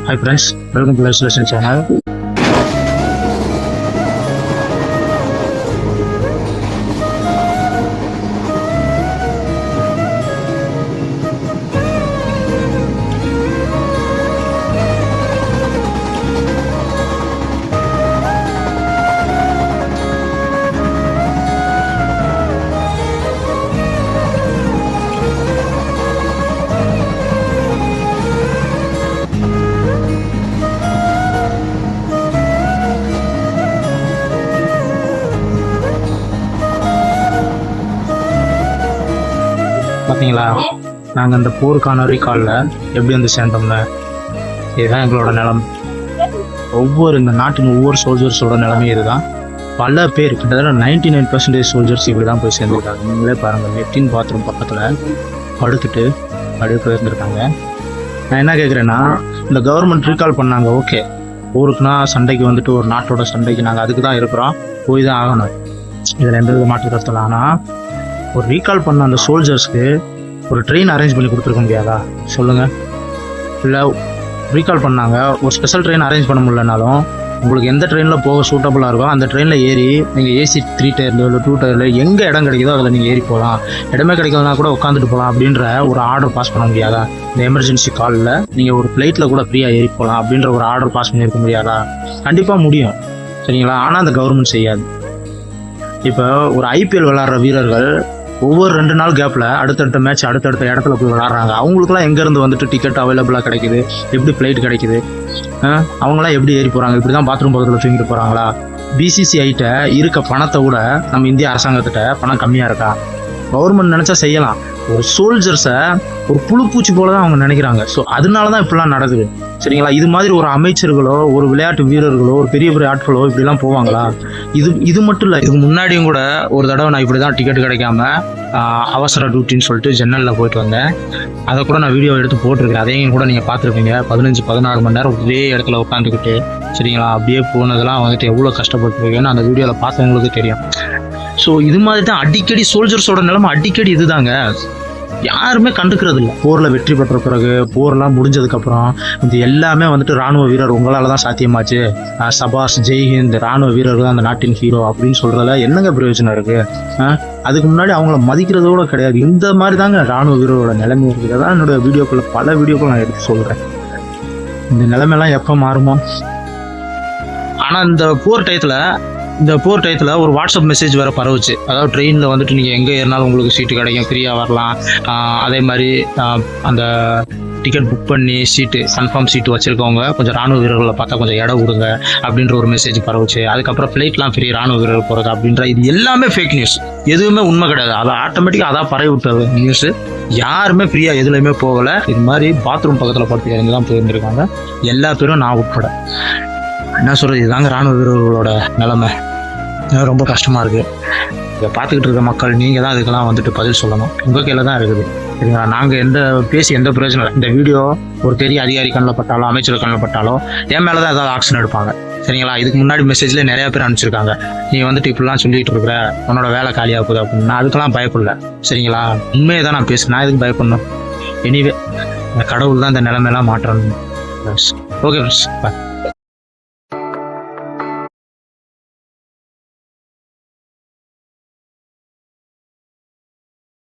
Hi friends, welcome to Life Lesson channel. பார்த்தீங்களா, நாங்கள் அந்த போருக்கான ரீகாலில் எப்படி வந்து சேர்ந்தோம்ல, இதுதான் எங்களோட நிலம். இந்த நாட்டின் ஒவ்வொரு சோல்ஜர்ஸோட நிலைமையும் இதுதான். பல பேர் கிட்டத்தட்ட 99% சோல்ஜர்ஸ் இப்படி தான் போய் சேர்ந்துருக்காங்க. நீங்களே பாருங்கள், லெப்டின் பாத்ரூம் பக்கத்தில் படுத்துட்டு அப்படியே போயிருந்துருக்காங்க. நான் என்ன கேட்குறேன்னா, இந்த கவர்மெண்ட் ரீகால் பண்ணாங்க, ஓகே, ஊருக்குன்னா சண்டைக்கு வந்துட்டு ஒரு நாட்டோட சண்டைக்கு நாங்கள் அதுக்கு தான் இருக்கிறோம், போய் தான் ஆகணும், இதில் எந்த வித மாற்று கருத்தில். ஆனால் ஒரு ரீகால் பண்ண அந்த சோல்ஜர்ஸ்க்கு ஒரு ட்ரெயின் அரேஞ்ச் பண்ணி கொடுத்துருக்க முடியாதா சொல்லுங்கள்? இல்லை ரீகால் பண்ணாங்க, ஒரு ஸ்பெஷல் ட்ரெயின் அரேஞ்ச் பண்ண முடியலனாலும் உங்களுக்கு எந்த ட்ரெயினில் போக சூட்டபுளாக இருக்கோ அந்த ட்ரெயினில் ஏறி நீங்கள் ஏசி 3 டயரில் இல்லை 2 டயரில் எங்கே இடம் கிடைக்குதோ அதில் நீங்கள் ஏறி போகலாம், இடமே கிடைக்கலனா கூட உட்காந்துட்டு போகலாம் அப்படின்ற ஒரு ஆர்டர் பாஸ் பண்ண முடியாதா? இந்த எமர்ஜென்சி காலில் நீங்கள் ஒரு ஃப்ளைட்டில் கூட ஃப்ரீயாக ஏறி போகலாம் அப்படின்ற ஒரு ஆர்டர் பாஸ் பண்ணியிருக்க முடியாதா? கண்டிப்பாக முடியும், சரிங்களா? ஆனால் அந்த கவர்மெண்ட் செய்யாது. இப்போ ஒரு ஐபிஎல் விளாட்ற வீரர்கள் ஒவ்வொரு 2 நாள் கேப்பில் அடுத்தடுத்த மேட்ச் அடுத்தடுத்த இடத்துல போய் விளாட்றாங்க. அவங்களுக்குலாம் எங்கேருந்து வந்துட்டு டிக்கெட் அவைலபிளாக கிடைக்குது, எப்படி ஃப்ளைட் கிடைக்குது, அவங்களாம் எப்படி ஏறி போகிறாங்க? இப்படி தான் பாத்ரூம் பக்கத்தில் தூங்கிட்டு போகிறாங்களா? பிசிசிஐட்ட இருக்க பணத்தை விட நம்ம இந்திய அரசாங்கத்திட்ட பணம் கம்மியாக இருக்கா? கவர்மெண்ட் நினச்சா செய்யலாம். ஒரு சோல்ஜர்ஸை ஒரு புழுப்பூச்சி போல தான் அவங்க நினைக்கிறாங்க. ஸோ அதனால தான் இப்படிலாம் நடக்குது, சரிங்களா? இது மாதிரி ஒரு அமைச்சர்களோ ஒரு விளையாட்டு வீரர்களோ ஒரு பெரிய பெரிய ஆட்களோ இப்படிலாம் போவாங்களா? இது மட்டும் இல்லை, இதுக்கு முன்னாடியும் கூட ஒரு தடவை நான் இப்படி தான் டிக்கெட் கிடைக்காம அவசர டியூட்டின்னு சொல்லிட்டு ஜன்னலில் போயிட்டு வந்தேன். அதை கூட நான் வீடியோ எடுத்து போட்டிருக்கேன். அதையும் கூட நீங்கள் பார்த்துருப்பீங்க. 15-16 மணி நேரம் ஒரே இடத்துல உட்காந்துக்கிட்டு, சரிங்களா, அப்படியே போனதெல்லாம் வந்துட்டு எவ்வளோ கஷ்டப்பட்டுருக்கேன்னு அந்த வீடியோவில் பார்த்தவங்களுக்கு தெரியும். ஸோ இது மாதிரி தான் அடிக்கடி சோல்ஜர்ஸோட நிலைமை அடிக்கடி இதுதாங்க. யாருமே கண்டுக்கிறது இல்லை. போரில் வெற்றி பெற்ற பிறகு, போர்லாம் முடிஞ்சதுக்கப்புறம் இது எல்லாமே வந்துட்டு ராணுவ வீரர் உங்களால் தான் சாத்தியமாச்சு, சபாஷ், ஜெய்ஹிந்த், ராணுவ வீரர்கள் தான் அந்த நாட்டின் ஹீரோ அப்படின்னு சொல்கிறதுல என்னங்க பிரயோஜனம் இருக்குது? அதுக்கு முன்னாடி அவங்கள மதிக்கிறதோட கிடையாது. இந்த மாதிரி தாங்க ராணுவ வீரரோட நிலைமை இருக்குது. தான் என்னோட வீடியோக்குள்ள பல வீடியோக்கள் நான் எடுத்து சொல்கிறேன். இந்த நிலைமைலாம் எப்போ மாறுமோ? ஆனால் இந்த போர் டயத்தில் ஒரு வாட்ஸ்அப் மெசேஜ் வேறு பரவுச்சு. அதாவது ட்ரெயினில் வந்துட்டு நீங்கள் எங்கே ஏறினாலும் உங்களுக்கு சீட்டு கிடைக்கும், ஃப்ரீயாக வரலாம். அதே மாதிரி அந்த டிக்கெட் புக் பண்ணி சீட்டு கன்ஃபார்ம் சீட்டு வச்சுருக்கவங்க கொஞ்சம் ராணுவ வீரர்களை பார்த்தா கொஞ்சம் இடம் விடுங்க அப்படின்ற ஒரு மெசேஜ் பரவுச்சு. அதுக்கப்புறம் ஃப்ளைட்லாம் ஃப்ரீ ராணுவ வீரர்கள் போகிறது அப்படின்ற இது எல்லாமே ஃபேக் நியூஸ். எதுவுமே உண்மை கிடையாது. அதை ஆட்டோமேட்டிக்காக அதான் பரவி விட்டது நியூஸு. யாருமே ஃப்ரீயாக எதுலையுமே போகலை. இது மாதிரி பாத்ரூம் பக்கத்தில் படுத்து இறங்கி தான் போயிருந்துருக்காங்க எல்லா பேரும், நான் உட்பட. என்ன சொல்கிறது, இதுதாங்க ராணுவ வீரர்களோட நிலைமை. ரொம்ப கஷ்டமாக இருக்குது. இதை பார்த்துக்கிட்டு இருக்க மக்கள் நீங்கள் தான் அதுக்கெல்லாம் வந்துட்டு பதில் சொல்லணும். உங்கள் கையில் தான் இருக்குது, சரிங்களா? நாங்கள் எந்த பிரயோஜனம் இல்லை. இந்த வீடியோ ஒரு பெரிய அதிகாரி கண்ணில் பட்டாலோ அமைச்சர் கண்ணில் பட்டாலோ என் மேலே தான் ஏதாவது ஆக்ஷன் எடுப்பாங்க, சரிங்களா? இதுக்கு முன்னாடி மெசேஜில் நிறையா பேர் அனுப்பிச்சிருக்காங்க, நீ வந்துட்டு இப்படிலாம் சொல்லிட்டு இருக்கிற, உன்னோட வேலை காலியாக போகுது அப்படின்னு. நான் அதுக்கெல்லாம் பயப்படல, சரிங்களா? உண்மையை தான் நான் பேசுகிறேன். நான் எதுக்கு பயப்படணும்? எனிவே, இந்த கடவுள் தான் இந்த நிலைமையெல்லாம் மாற்றணும். ஓகே ஃப்ரெண்ட்ஸ், பாய்.